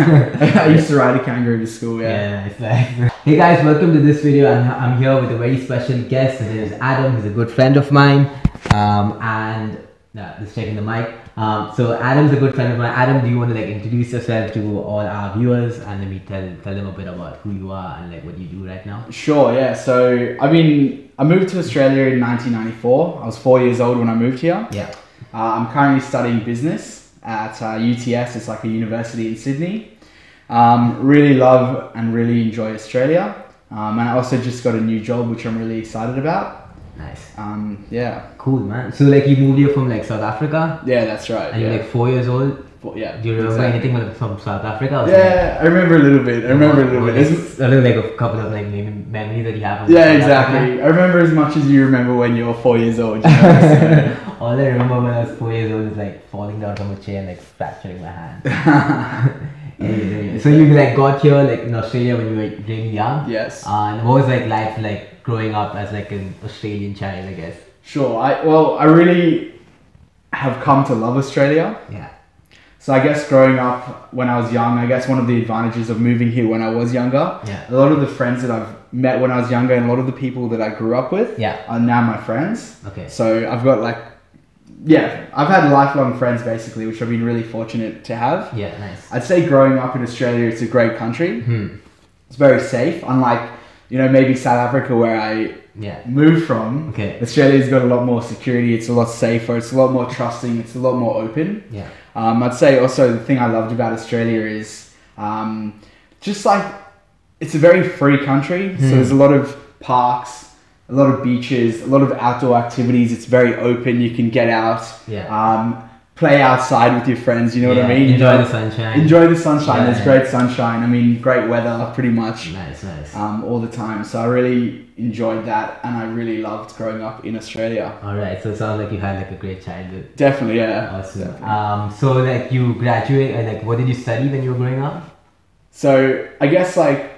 I used to ride a kangaroo to school, Yeah, it's like... Hey guys, welcome to this video. I'm here with a very special guest. His name is Adam. He's a good friend of mine. Just checking the mic. So Adam's a good friend of mine. Adam, do you want to like introduce yourself to all our viewers and let me tell them a bit about who you are and like what you do right now? Sure, yeah. So, I moved to Australia in 1994. I was 4 years old when I moved here. Yeah. I'm currently studying business at UTS. It's like a university in Sydney. Really love and really enjoy Australia. And I also just got a new job, which I'm really excited about. Nice. Yeah. Cool, man. So like you moved here from like South Africa? Yeah, that's right. And you're like 4 years old? Yeah. Do you remember anything from South Africa? Yeah, I remember a little bit. It's a little like a couple of like maybe memories that you have. Yeah, exactly. I remember as much as you remember when you were 4 years old. You know? All I remember when I was 4 years old is like falling down from a chair and like fracturing my hand. So you like got here like in Australia when you were really young. Yes. And what was like life like growing up as like an Australian child, I guess? Sure. I really have come to love Australia. Yeah. So I guess growing up when I was young, I guess one of the advantages of moving here when I was younger, a lot of the friends that I've met when I was younger and a lot of the people that I grew up with are now my friends. Okay. So I've got I've had lifelong friends basically, which I've been really fortunate to have. Yeah, nice. I'd say growing up in Australia, it's a great country. It's very safe, unlike, maybe South Africa where I moved from. Okay. Australia's got a lot more security, it's a lot safer, it's a lot more trusting, it's a lot more open. Yeah. I'd say also the thing I loved about Australia is just like it's a very free country. So there's a lot of parks, a lot of beaches, a lot of outdoor activities. It's very open. You can get out, play outside with your friends. You know what I mean? Enjoy the sunshine. Enjoy the sunshine. There's great sunshine. Great weather pretty much. Nice. All the time. So I really enjoyed that and I really loved growing up in Australia. Alright, so it sounds like you had like a great childhood. Definitely, yeah. Awesome. Definitely. So like you graduate, like what did you study when you were growing up? So I guess like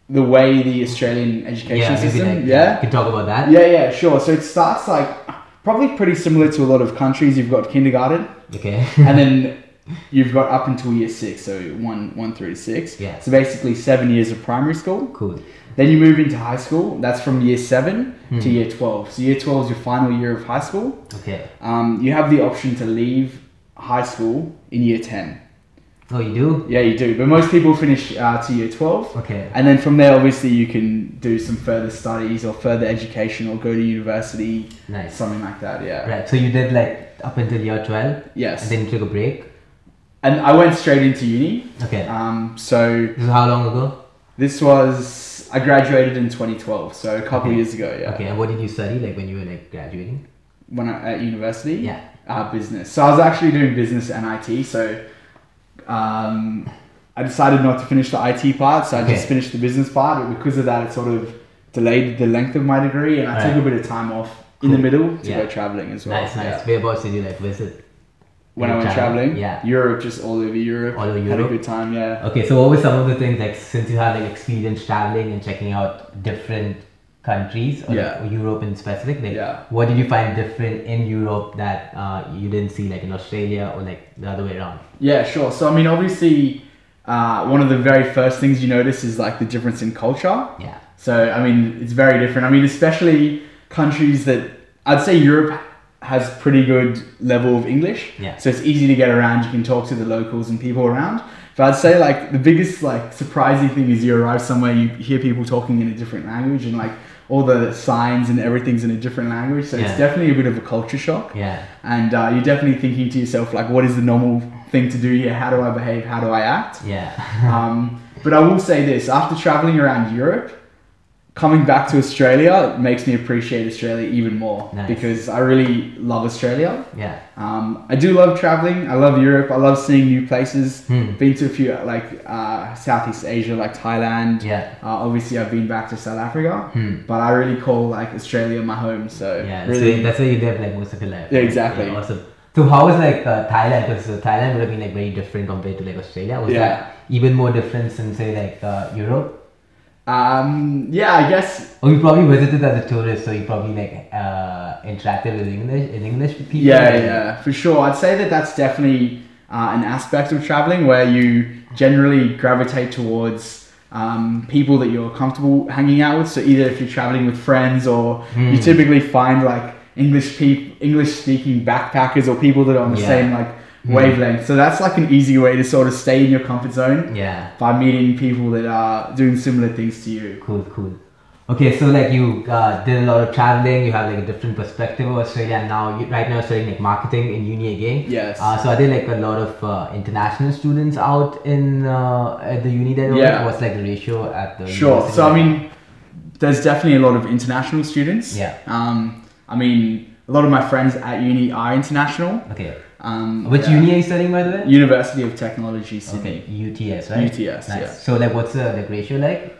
the way the Australian education system, you can talk about that. Yeah, sure. So it starts like probably pretty similar to a lot of countries. You've got kindergarten. Okay. And then you've got up until year 6, so one through to 6. Yeah. So basically 7 years of primary school. Cool. Then you move into high school. That's from year 7 to year 12. So year 12 is your final year of high school. Okay. You have the option to leave high school in year 10. Oh, you do? Yeah, you do. But most people finish to year 12. Okay. And then from there, obviously, you can do some further studies or further education or go to university. Nice. Something like that, yeah. Right. So you did like up until year 12? Yes. And then you took a break? And I went straight into uni. Okay. So... This is how long ago? This was... I graduated in 2012, so a couple years ago, yeah. Okay, and what did you study like when you were like graduating? When at university? Yeah. Business. So I was actually doing business and IT, so... I decided not to finish the IT part, so I just finished the business part. But because of that, it sort of delayed the length of my degree, and I took a bit of time off in the middle to go traveling as well. Nice. Whereabouts did you like visit? When I went traveling? Yeah. Europe, just all over Europe. All over Europe? Had a good time, yeah. Okay, so what were some of the things, like since you had like experience traveling and checking out different countries, or like Europe in specific, like what did you find different in Europe that you didn't see like in Australia or like the other way around? Yeah, sure. So obviously one of the very first things you notice is like the difference in culture. Yeah. So it's very different. Especially countries that I'd say Europe has pretty good level of English. Yeah. So it's easy to get around. You can talk to the locals and people around. But I'd say like the biggest like surprising thing is you arrive somewhere, you hear people talking in a different language and like all the signs and everything's in a different language. So it's definitely a bit of a culture shock. Yeah. And you're definitely thinking to yourself, like, what is the normal thing to do here? How do I behave? How do I act? Yeah. But I will say this, after traveling around Europe, coming back to Australia makes me appreciate Australia even more because I really love Australia. Yeah. I do love traveling. I love Europe. I love seeing new places. Been to a few like Southeast Asia, like Thailand. Yeah. Obviously, I've been back to South Africa, but I really call like Australia my home. So yeah, really, that's where you live like most of your life. Yeah, exactly. Yeah, awesome. So how was like Thailand? Because Thailand would have been like very different compared to like Australia. Was that even more different than say like Europe? Yeah, I guess. Oh, you probably visited as a tourist, so you probably like interacted with English with people. Yeah, for sure. I'd say that that's definitely an aspect of traveling where you generally gravitate towards people that you're comfortable hanging out with. So either if you're traveling with friends, or you typically find like English speaking backpackers, or people that are on the same like wavelength. So that's like an easy way to sort of stay in your comfort zone. Yeah. By meeting people that are doing similar things to you. Cool. Okay, so like you did a lot of traveling, you have like a different perspective of Australia, and now right now studying like marketing in uni again. Yes. So are there like a lot of international students out in at the uni there? What's like the ratio at the Sure. So I mean, there's definitely a lot of international students. Yeah. I mean, a lot of my friends at uni are international. Okay. Which uni are you studying, by the way? University of Technology, Sydney. Okay, UTS, right? UTS, nice. Yeah. So like what's the like ratio like?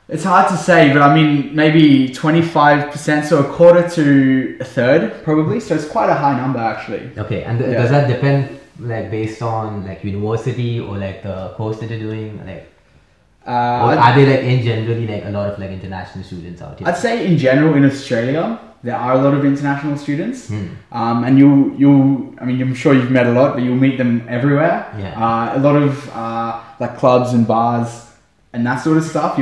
It's hard to say, but I mean, maybe 25%, so a quarter to a third, probably. So it's quite a high number, actually. Okay, and does that depend, like, based on, like, university or, like, the course that you're doing? Like, or are there, like, in generally, like, a lot of, like, international students out here? I'd say, in general, in Australia, there are a lot of international students. And you'll, I mean, I'm sure you've met a lot, but you'll meet them everywhere. Yeah. A lot of, like, clubs and bars and that sort of stuff.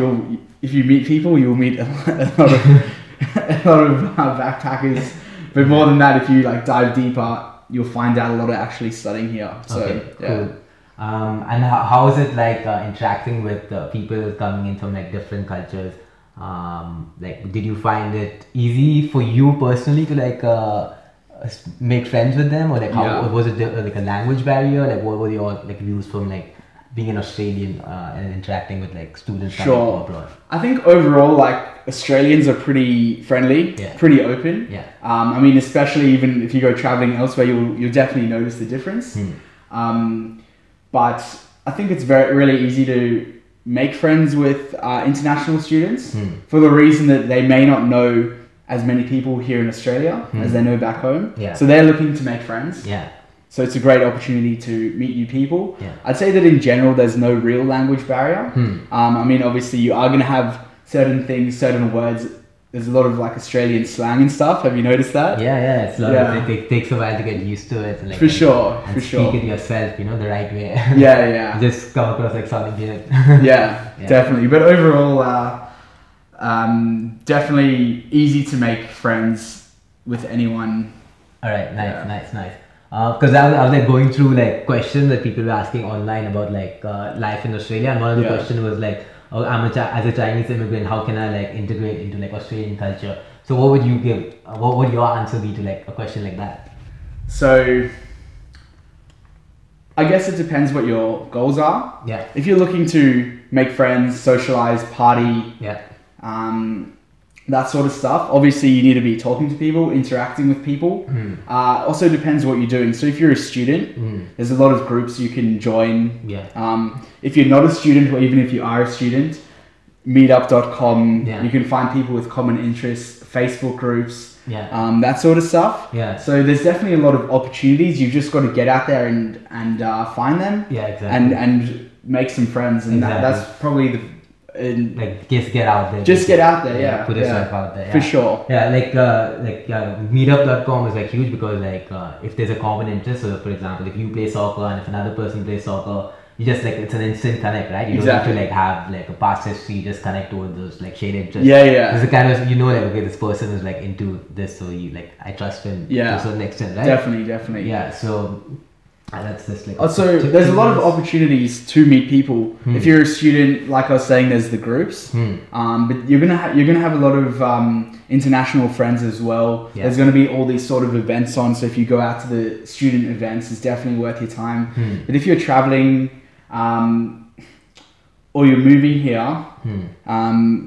If you meet people, you'll meet a lot of backpackers. But more than that, if you like dive deeper, you'll find out a lot of actually studying here. So, okay, cool. And how is it like interacting with people coming in from like different cultures? Like, did you find it easy for you personally to like make friends with them, or like how was it like a language barrier? Like, what were your like views from like being an Australian and interacting with like students coming from abroad? I think overall, like, Australians are pretty friendly, pretty open. Yeah. I mean, especially even if you go traveling elsewhere, you'll definitely notice the difference. But I think it's really easy to make friends with international students for the reason that they may not know as many people here in Australia as they know back home. Yeah. So they're looking to make friends. Yeah. So it's a great opportunity to meet new people. Yeah. I'd say that in general, there's no real language barrier. I mean, obviously, you are going to have certain things, certain words. There's a lot of like Australian slang and stuff. Have you noticed that? Yeah. It's a lot of, it takes a while to get used to it. And, like, for sure. Speak it yourself, you know, the right way. Yeah. Just come across like sounding good. yeah, definitely. But overall, definitely easy to make friends with anyone. All right, nice. Because I was like going through like questions that people were asking online about like life in Australia, and one of the questions was like, oh, as a Chinese immigrant, how can I like integrate into like Australian culture? So what would you give? What would your answer be to like a question like that? So I guess it depends what your goals are. Yeah. If you're looking to make friends, socialize, party, that sort of stuff, obviously you need to be talking to people, interacting with people. Also depends what you're doing. So if you're a student, there's a lot of groups you can join. If you're not a student, or even if you are a student, meetup.com, you can find people with common interests, Facebook groups, that sort of stuff. So there's definitely a lot of opportunities. You've just got to get out there and find them. And make some friends. And that's probably like just get out there. Just get out there, put yourself out there. For sure. Meetup.com is like huge because like if there's a common interest, so for example, if you play soccer and if another person plays soccer, you just like it's an instant connect, right? You don't need to like have like a past history. You just connect over those like shared interests. It's a kind of, you know, like okay, this person is like into this, so you like I trust him to a certain extent, right? Definitely. So that's just like also there's a lot of opportunities to meet people. If you're a student, like I was saying, there's the groups, but you're gonna have a lot of international friends as well. There's gonna be all these sort of events on, so if you go out to the student events, it's definitely worth your time. But if you're traveling or you're moving here,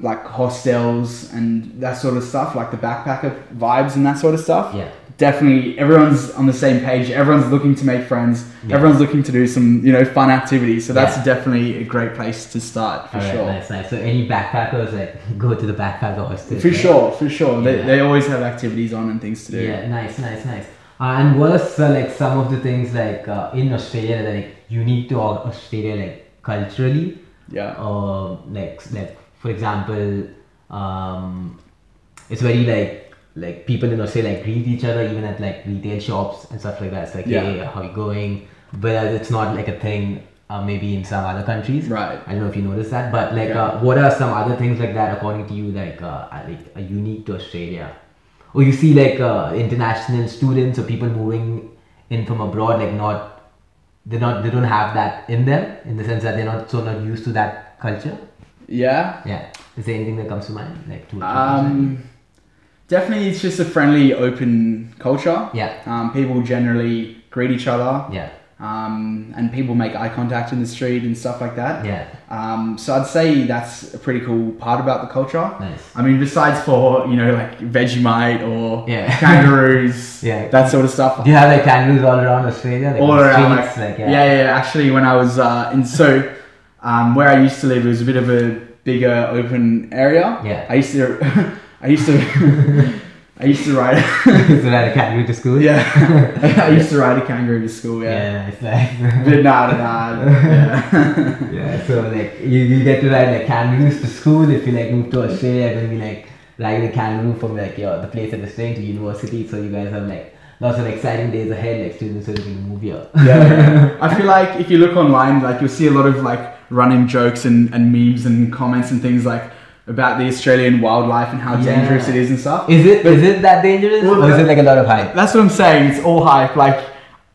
like hostels and that sort of stuff, like the backpacker vibes and that sort of stuff, definitely everyone's on the same page. Everyone's looking to make friends. Everyone's looking to do some, fun activities. So that's definitely a great place to start for sure. Nice. So any backpackers, like go to the backpacker hostel. For sure. They always have activities on and things to do. Yeah, nice. And what are like some of the things like in Australia that like unique to Australia, like culturally? Like for example, it's very like people in Australia like greet each other even at like retail shops and stuff like that. It's like, hey, how you going? but it's not like a thing maybe in some other countries. Right. I don't know if you noticed that, but like what are some other things like that according to you like are unique to Australia? Or you see like international students or people moving in from abroad like they don't have that in them, in the sense that they're not used to that culture. Yeah. Is there anything that comes to mind like definitely it's just a friendly, open culture. Yeah. People generally greet each other. Yeah. And people make eye contact in the street and stuff like that. Yeah. So I'd say that's a pretty cool part about the culture. Nice. I mean, besides for, like Vegemite or kangaroos, that sort of stuff. Do you have like kangaroos all around Australia? Like all around. Streets, Actually, when I was where I used to live, it was a bit of a bigger open area. Yeah. I used to ride. Used to ride a kangaroo to school. Yeah, I used to ride a kangaroo to school. Yeah, it's like. But Yeah, so like you get to ride like kangaroos to school. If you like move to Australia, you're gonna be like riding a kangaroo from like the place that you're staying to university. So you guys have like lots of exciting days ahead. Like students are going to move here. Yeah. I feel like if you look online, like you'll see a lot of like running jokes and memes and comments and things like about the Australian wildlife and how dangerous it is and stuff. Is it that dangerous? Or is it like a lot of hype? That's what I'm saying. It's all hype. Like,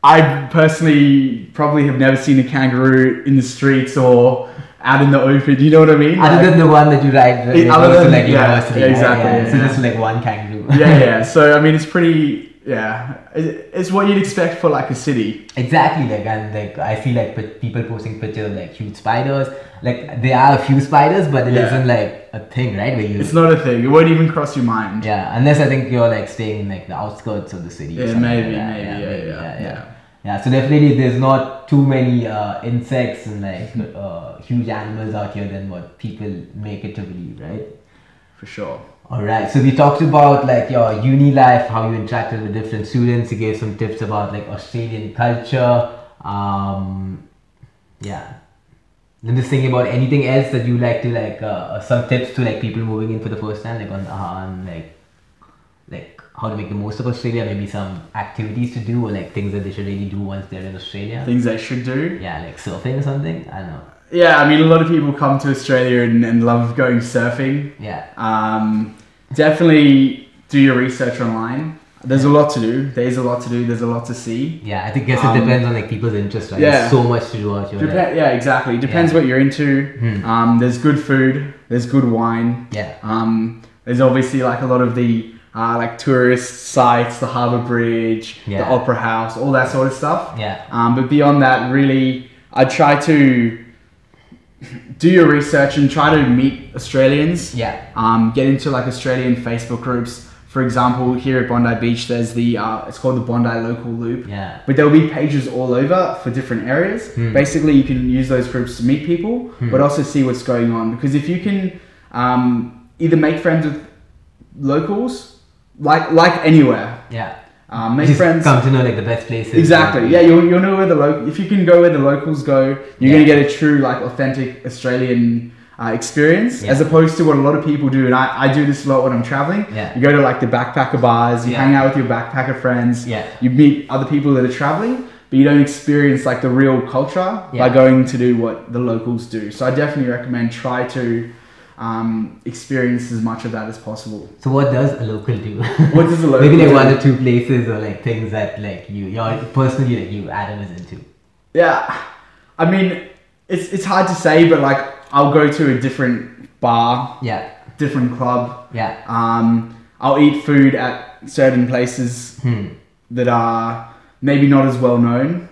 I personally probably have never seen a kangaroo in the streets or out in the open. You know what I mean? Other than the one that you ride university. Yeah, exactly. So just like one kangaroo. Yeah. So I mean, it's pretty. Yeah, it's what you'd expect for like a city. Exactly, like, and like I feel like people posting pictures of like huge spiders. Like there are a few spiders, but it isn't like a thing, right? It's not a thing. It won't even cross your mind. Yeah, unless I think you're like staying in like the outskirts of the city. Yeah, maybe. Yeah. So definitely, there's not too many insects and like huge animals out here than what people make it to believe, right? For sure. Alright, so we talked about like your uni life, how you interacted with different students. You gave some tips about like Australian culture. Then just thinking about anything else that you like to like some tips to like people moving in for the first time, like on like how to make the most of Australia. Maybe some activities to do or like things that they should really do once they're in Australia. Things they should do. Yeah, like surfing or something. I don't know. Yeah, I mean, a lot of people come to Australia and love going surfing. Yeah. Definitely do your research online. There's a lot to do. There's a lot to see. Yeah, I think it depends on like people's interest, right? Yeah. There's so much to do out here. Yeah, exactly. Depends what you're into. There's good food. There's good wine. Yeah. There's obviously like a lot of the like tourist sites, the Harbour Bridge, the Opera House, all that sort of stuff. Yeah. But beyond that, really, I try to do your research and try to meet Australians. Yeah. Get into like Australian Facebook groups. For example, here at Bondi Beach, there's the it's called the Bondi Local Loop. Yeah. But there'll be pages all over for different areas. Basically, you can use those groups to meet people, but also see what's going on. Because if you can either make friends with locals, like anywhere. Yeah. Make just friends. Come to know like the best places. Exactly. Yeah, you'll know where if you can go where the locals go, you're gonna get a true like authentic Australian experience, as opposed to what a lot of people do. And I do this a lot when I'm traveling. Yeah. You go to like the backpacker bars, you hang out with your backpacker friends. Yeah. You meet other people that are traveling, but you don't experience like the real culture by going to do what the locals do. So I definitely recommend try to experience as much of that as possible. So what does a local do? What does a local Maybe like do? 1 or 2 places or like things that like you're personally like you Adam is into. Yeah, I mean it's hard to say, but like I'll go to a different bar, different club. I'll eat food at certain places that are maybe not as well known.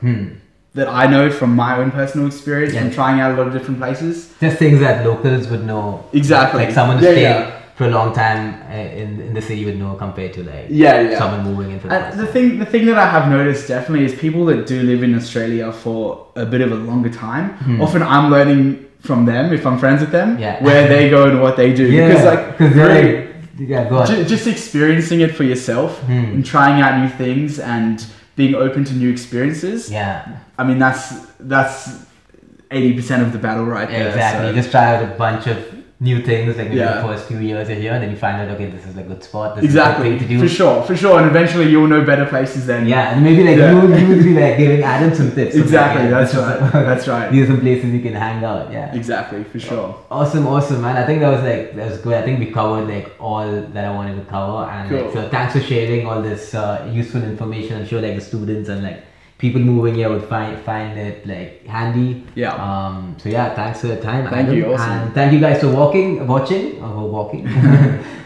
That I know from my own personal experience from trying out a lot of different places. Just things that locals would know. Exactly. Like someone who stayed for a long time in the city would know compared to like someone moving into the thing that I have noticed definitely is people that do live in Australia for a bit of a longer time. Often I'm learning from them if I'm friends with them where they go and what they do. Because just experiencing it for yourself and trying out new things and being open to new experiences. I mean that's 80% of the battle right there. Exactly. So. You just try out a bunch of new things, like maybe the first few years you're here, and then you find out, okay, this is a good spot, this is a good thing to do. For sure, and eventually you'll know better places then. Yeah, and maybe like you would be like giving Adam some tips. Exactly, that's right. That's right. These are some places you can hang out. Yeah. Exactly, for sure. Awesome, man. I think that was good. I think we covered like all that I wanted to cover, and like, so thanks for sharing all this useful information. I'm sure like the students and like people moving here would find it like handy. Yeah. So yeah, thanks for your time. Thank you. Awesome. And thank you guys for watching.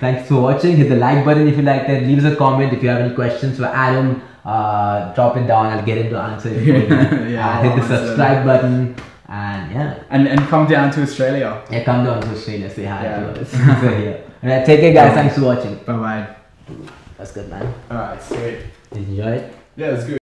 Thanks for watching. Hit the like button if you liked it. Leave us a comment if you have any questions for Adam. Drop it down. I'll get him to answer it for you. Hit the subscribe button. And and come down to Australia. Yeah, come down to Australia. Say hi to us. Alright, take care, guys. Thanks for watching. Bye bye. That's good, man. Alright, sweet. Did you enjoy it? Yeah, it was good.